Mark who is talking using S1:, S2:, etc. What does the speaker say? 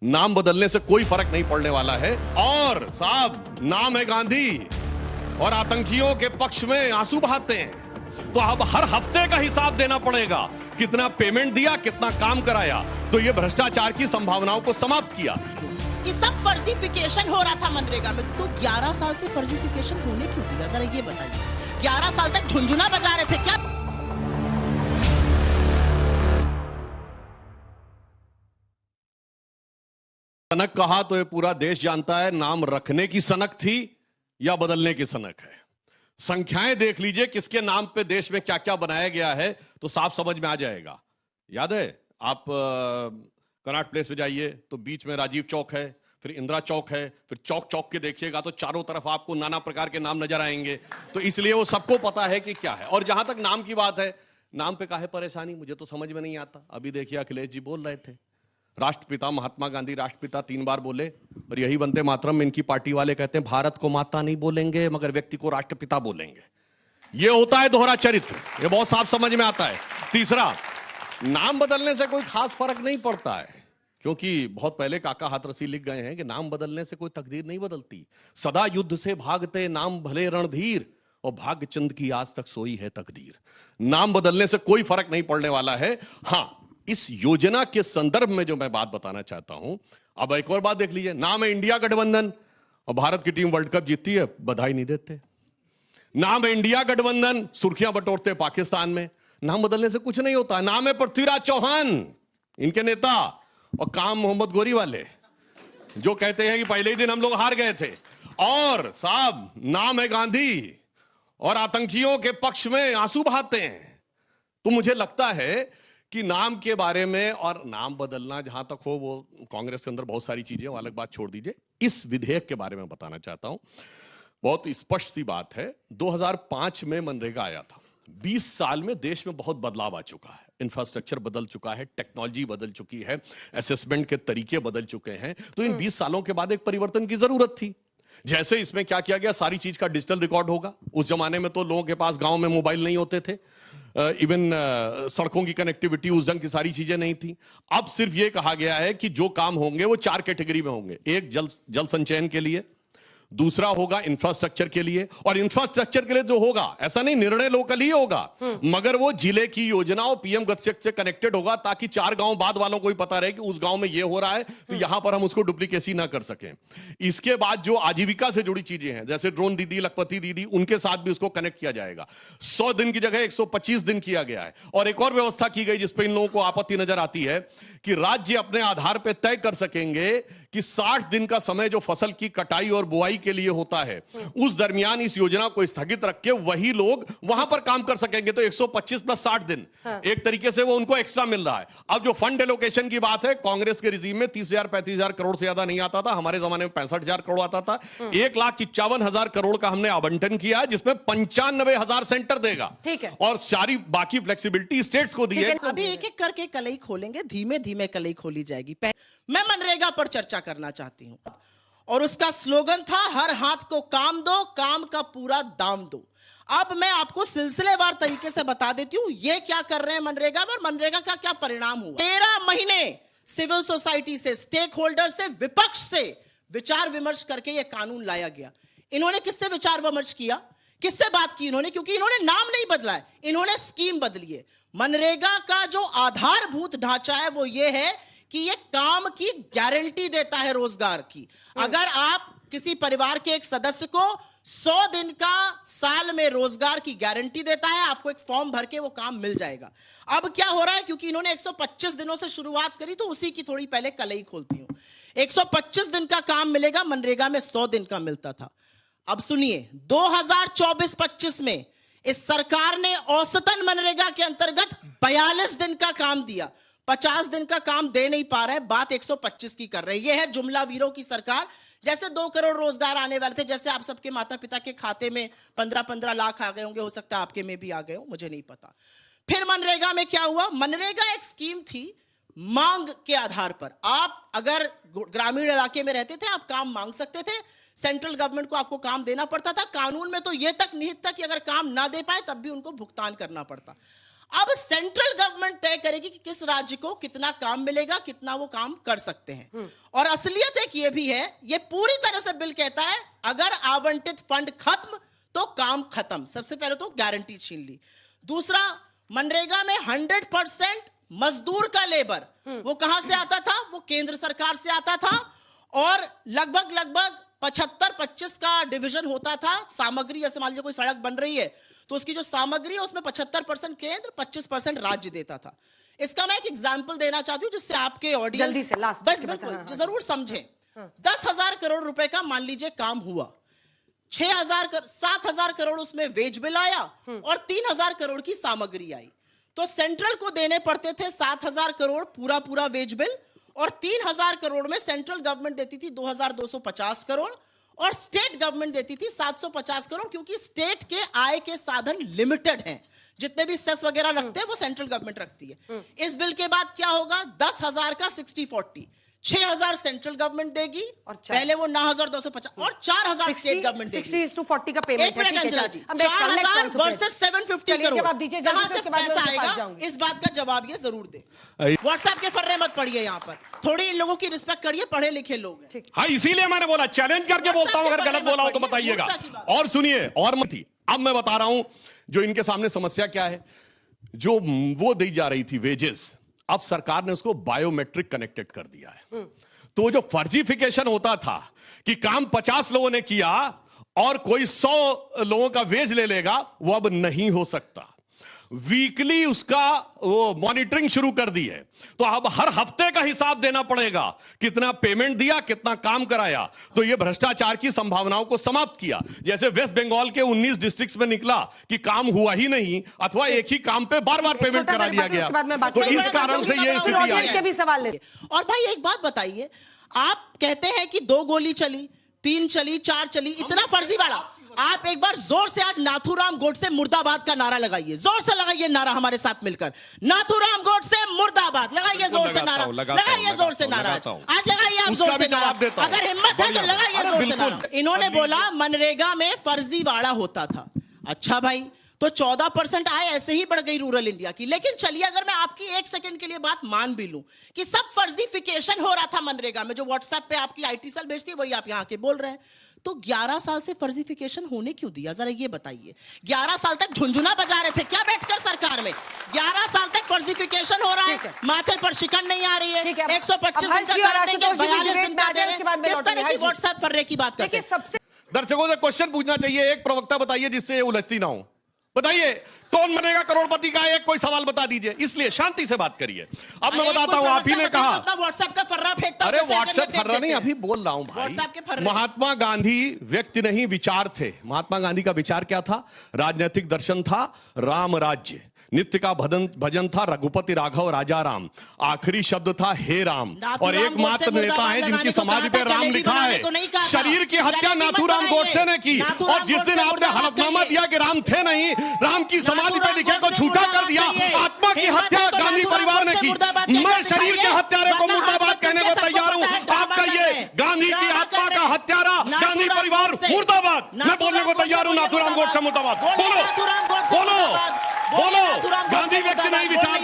S1: नाम बदलने से कोई फर्क नहीं पड़ने वाला है। और साहब, नाम है गांधी और आतंकियों के पक्ष में आंसू बहाते हैं, तो अब हर हफ्ते का हिसाब देना पड़ेगा, कितना पेमेंट दिया, कितना काम कराया। तो ये भ्रष्टाचार की संभावनाओं को समाप्त किया।
S2: कि सब फर्जीफिकेशन हो रहा था मनरेगा में, तो 11 साल से फर्जीफिकेशन होने क्यों दिया? जरा ये बताइए, 11 साल तक झुंझुना बजा रहे थे क्या?
S1: सनक कहा तो ये पूरा देश जानता है, नाम रखने की सनक थी या बदलने की सनक है। संख्याएं देख लीजिए किसके नाम पे देश में क्या क्या बनाया गया है, तो साफ समझ में आ जाएगा। याद है, आप कनॉट प्लेस पे जाइए तो बीच में राजीव चौक है, फिर इंदिरा चौक है, फिर चौक चौक के देखिएगा तो चारों तरफ आपको नाना प्रकार के नाम नजर आएंगे। तो इसलिए वो सबको पता है कि क्या है। और जहां तक नाम की बात है, नाम पे काहे परेशानी, मुझे तो समझ में नहीं आता। अभी देखिए अखिलेश जी बोल रहे थे, राष्ट्रपिता महात्मा गांधी राष्ट्रपिता 3 बार बोले, और यही वंदे मातरम में इनकी पार्टी वाले कहते हैं भारत को माता नहीं बोलेंगे मगर व्यक्ति को राष्ट्रपिता बोलेंगे। ये होता है दोहरा चरित्र, ये बहुत साफ समझ में आता है। तीसरा, नाम बदलने से कोई खास फर्क नहीं पड़ता है, क्योंकि बहुत पहले काका हाथरसी लिख गए हैं कि नाम बदलने से कोई तकदीर नहीं बदलती। सदा युद्ध से भागते नाम भले रणधीर, और भाग्य चंद की आज तक सोई है तकदीर। नाम बदलने से कोई फर्क नहीं पड़ने वाला है। हां, इस योजना के संदर्भ में जो मैं बात बताना चाहता हूं, अब एक और बात देख लीजिए, नाम है इंडिया गठबंधन और भारत की टीम वर्ल्ड कप जीतती है, बधाई नहीं देते। नाम है इंडिया गठबंधन, सुर्खियां बटोरते पाकिस्तान में। नाम बदलने से कुछ नहीं होता। नाम है पृथ्वीराज चौहान, इनके नेता, और काम मोहम्मद गोरी वाले, जो कहते हैं कि पहले ही दिन हम लोग हार गए थे। और साहब, नाम है गांधी और आतंकियों के पक्ष में आंसू बहाते हैं। तो मुझे लगता है कि नाम के बारे में, और नाम बदलना जहां तक हो, वो कांग्रेस के अंदर बहुत सारी चीजें, वो अलग बात छोड़ दीजिए। इस विधेयक के बारे में बताना चाहता हूं। बहुत स्पष्ट सी बात है, 2005 में मनरेगा आया था। 20 साल में देश में बहुत बदलाव आ चुका है। इंफ्रास्ट्रक्चर बदल चुका है, टेक्नोलॉजी बदल चुकी है, असेसमेंट के तरीके बदल चुके हैं। तो इन 20 सालों के बाद एक परिवर्तन की जरूरत थी। जैसे इसमें क्या किया गया, सारी चीज का डिजिटल रिकॉर्ड होगा। उस जमाने में तो लोगों के पास गांव में मोबाइल नहीं होते थे, इवन सड़कों की कनेक्टिविटी, उस ढंग की सारी चीजें नहीं थी। अब सिर्फ ये कहा गया है कि जो काम होंगे वो 4 कैटेगरी में होंगे। एक जल संचयन के लिए, दूसरा होगा इंफ्रास्ट्रक्चर के लिए, और इंफ्रास्ट्रक्चर के लिए जो होगा, ऐसा नहीं निर्णय लोकल ही होगा, मगर वो जिले की योजना और पीएम गति से कनेक्टेड होगा, ताकि 4 गांव बाद वालों को भी पता रहे कि उस गांव में ये हो रहा है, तो यहां पर हम उसको डुप्लीकेसी ना कर सकें। इसके बाद जो आजीविका से जुड़ी चीजें हैं, जैसे ड्रोन दीदी, लखपति दीदी, उनके साथ भी उसको कनेक्ट किया जाएगा। 100 दिन की जगह 125 दिन किया गया है। और एक और व्यवस्था की गई जिसपे इन लोगों को आपत्ति नजर आती है, कि राज्य अपने आधार पर तय कर सकेंगे कि 60 दिन का समय जो फसल की कटाई और बुआई के लिए होता है, उस दरमियान इस योजना को स्थगित रख के वही लोग वहां पर काम कर सकेंगे। तो 125 प्लस 60 दिन, एक तरीके से वो उनको एक्स्ट्रा मिल रहा है। अब जो फंड एलोकेशन की बात है, कांग्रेस के रिजीम में 30,000 35,000 करोड़ से ज्यादा नहीं आता था। हमारे जमाने में 65,000 करोड़ आता था। 1,51,000 करोड़ का हमने आवंटन किया है, जिसमें 95,000 सेंटर देगा, ठीक है, और सारी बाकी फ्लेक्सिबिलिटी स्टेट्स को दी है।
S2: अभी एक एक करके कलई खोलेंगे, धीमे धीमे कलई खोली जाएगी। मैं मनरेगा पर चर्चा करना चाहती हूं, और उसका स्लोगन था, हर हाथ को काम दो, काम का पूरा दाम दो। अब मैं आपको सिलसिलेवार तरीके से बता देती हूं ये क्या कर रहे हैं मनरेगा में, और मनरेगा का क्या परिणाम हुआ। 13 महीने सिविल सोसाइटी से, स्टेक होल्डर से, विपक्ष से विचार विमर्श करके यह कानून लाया गया। इन्होंने किससे विचार विमर्श किया, किससे बात की इन्होंने? क्योंकि इन्होंने नाम नहीं बदला है, इन्होंने स्कीम बदली है। मनरेगा का जो आधारभूत ढांचा है वो ये है कि ये काम की गारंटी देता है, रोजगार की। अगर आप किसी परिवार के एक सदस्य को 100 दिन का साल में रोजगार की गारंटी देता है, आपको एक फॉर्म भर के वो काम मिल जाएगा। अब क्या हो रहा है, क्योंकि इन्होंने 125 दिनों से शुरुआत करी, तो उसी की थोड़ी पहले कलई खोलती हूं। 125 दिन का काम मिलेगा, मनरेगा में 100 दिन का मिलता था। अब सुनिए, 2024-25 में इस सरकार ने औसतन मनरेगा के अंतर्गत 42 दिन का काम दिया। 50 दिन का काम दे नहीं पा रहे हैं, बात 125 की कर रहे हैं। यह है जुमला वीरों की सरकार। जैसे 2 करोड़ रोजगार आने वाले थे, जैसे आप सबके माता पिता के खाते में 15-15 लाख आ गए होंगे, हो सकता है आपके में भी आ गए हो, मुझे नहीं पता। फिर मनरेगा में क्या हुआ, मनरेगा एक स्कीम थी मांग के आधार पर। आप अगर ग्रामीण इलाके में रहते थे, आप काम मांग सकते थे, सेंट्रल गवर्नमेंट को आपको काम देना पड़ता था। कानून में तो यह तक निहित था कि अगर काम ना दे पाए तब भी उनको भुगतान करना पड़ता। अब सेंट्रल गवर्नमेंट तय करेगी कि किस राज्य को कितना काम मिलेगा, कितना वो काम कर सकते हैं। और असलियत एक ये भी है, ये पूरी तरह से बिल कहता है अगर आवंटित फंड खत्म तो काम खत्म। सबसे पहले तो गारंटी छीन ली। दूसरा, मनरेगा में 100% मजदूर का लेबर वो कहां से आता था? वो केंद्र सरकार से आता था। और लगभग 75-25 का डिवीजन होता था सामग्री। जैसे मान लीजिए कोई सड़क बन रही है तो उसकी जो सामग्री है उसमें 75% केंद्र, 25% राज्य देता था। इसका मैं एक एग्जांपल देना चाहती हूं जिससे आपके ऑडियंस
S3: जल्दी से लास्ट
S2: जरूर समझें। 10,000 करोड़ रुपए का मान लीजिए काम हुआ, 7,000 करोड़ उसमें वेज बिल आया और 3,000 करोड़ की सामग्री आई। तो सेंट्रल को देने पड़ते थे 7,000 करोड़ पूरा वेज बिल, और 3,000 करोड़ में सेंट्रल गवर्नमेंट देती थी 2,250 करोड़ और स्टेट गवर्नमेंट देती थी 750 करोड़, क्योंकि स्टेट के आय के साधन लिमिटेड हैं। जितने भी सेस वगैरह रखते हैं वो सेंट्रल गवर्नमेंट रखती है। इस बिल के बाद क्या होगा? 10,000 का 60-40, 6,000 सेंट्रल गवर्नमेंट देगी
S3: और
S2: पहले वो 9,250 और 4,000 स्टेट गवर्नमेंट देगी।
S3: 60:40 का पेमेंट
S2: एक मिनट अंजना जी, 4,000 वर्सेस 750 करोड़।
S3: जवाब दीजिए जल्दी
S2: कहां
S3: से,
S2: से
S3: उसके बाद मैं
S2: पैसा
S3: उसके पास
S2: आएगा?
S3: जाऊंगी।
S2: इस बात का जवाब ये जरूर दे। व्हाट्सएप के फर्रे मत पढ़िए, यहाँ पर थोड़ी इन लोगों की रिस्पेक्ट करिए, पढ़े लिखे लोग हैं।
S1: हाँ, इसीलिए मैंने बोला चैलेंज करके बोलता हूं, अगर गलत बोला हो तो बताइएगा। और सुनिए, और मत ही, अब मैं बता रहा हूं जो इनके सामने समस्या क्या है। जो वो दी जा रही थी वेजेस, अब सरकार ने उसको बायोमेट्रिक कनेक्टेड कर दिया है। तो जो फर्जीफिकेशन होता था कि काम 50 लोगों ने किया और कोई 100 लोगों का वेज ले लेगा, वो अब नहीं हो सकता। वीकली उसका वो मॉनिटरिंग शुरू कर दी है। तो अब हर हफ्ते का हिसाब देना पड़ेगा, कितना पेमेंट दिया, कितना काम कराया। तो ये भ्रष्टाचार की संभावनाओं को समाप्त किया। जैसे वेस्ट बंगाल के 19 डिस्ट्रिक्ट्स में निकला कि काम हुआ ही नहीं, अथवा एक ही काम पे बार बार पेमेंट करा दिया गया। तो इस कारण से ये स्थिति आई है।
S3: भी सवाल ले।
S2: और भाई एक बात बताइए, आप कहते हैं कि 2 गोली चली, 3 चली, 4 चली, इतना फर्जीवाड़ा। आप एक बार जोर से आज नाथूराम गोडसे मुर्दाबाद का नारा लगाइए, जोर से लगाइए नारा हमारे साथ मिलकर। नाथूराम गोडसे मुर्दाबाद लगाइए, जोर से नारा लगाइए, जोर से नारा आज लगाइए आप जोर से नारा। अगर हिम्मत है तो लगाइए जोर से नारा। इन्होंने बोला मनरेगा में फर्जीवाड़ा होता था। अच्छा भाई, तो 14% आय ऐसे ही बढ़ गई रूरल इंडिया की। लेकिन चलिए, अगर मैं आपकी 1 सेकंड के लिए बात मान भी लूं कि सब फर्जीफिकेशन हो रहा था मनरेगा में, जो व्हाट्सएप पे आपकी आईटी सेल भेजती है वही आप यहां के बोल रहे हैं, तो 11 साल से फर्जीफिकेशन होने क्यों दिया? जरा ये बताइए। 11 साल तक झुंझुना बजा रहे थे क्या बैठकर सरकार में? 11 साल तक फर्जीफिकेशन हो रहा है, माथे पर शिकन नहीं आ रही है, 125 दिन का काम देंगे, 42 दिन का दे रहे हैं। किस तरह की व्हाट्सएप फर्रे की बात करते हैं?
S1: दर्शकों से क्वेश्चन पूछना चाहिए, एक प्रवक्ता बताइए जिससे ये उलझती ना हो। बताइए, कौन बनेगा करोड़पति का? एक कोई सवाल बता दीजिए, इसलिए शांति से बात करिए। अब मैं बताता हूं, आप ही ने कहा
S2: व्हाट्सएप का फर्रा फेंकता।
S1: अरे व्हाट्सएप फर्रा नहीं, अभी बोल रहा हूं भाई। महात्मा गांधी व्यक्ति नहीं विचार थे। महात्मा गांधी का विचार क्या था? राजनीतिक दर्शन था राम राज्य। नित्य का भजन था रघुपति राघव राजा राम। आखिरी शब्द था हे राम। और एकमात्र नेता है जिनकी समाधि पे राम लिखा है। शरीर की हत्या नाथूराम गोडसे ने की। और जिस दिन आपने हलफनामा दिया कि राम थे नहीं, राम की समाधि पे लिखे को झूठा कर दिया। आत्मा की हत्या गांधी परिवार ने की। मैं शरीर के हत्यारे को मुर्दाबाद कहने को तैयार हूं। आपका ये गांधी की आत्मा का हत्यारा गांधी परिवार मुर्दाबाद, मैं बोलने को तैयार हूं। नाथूराम गोडसे मुर्दाबाद। बोलो बोलो बोलो। गांधी व्यक्ति नहीं विचार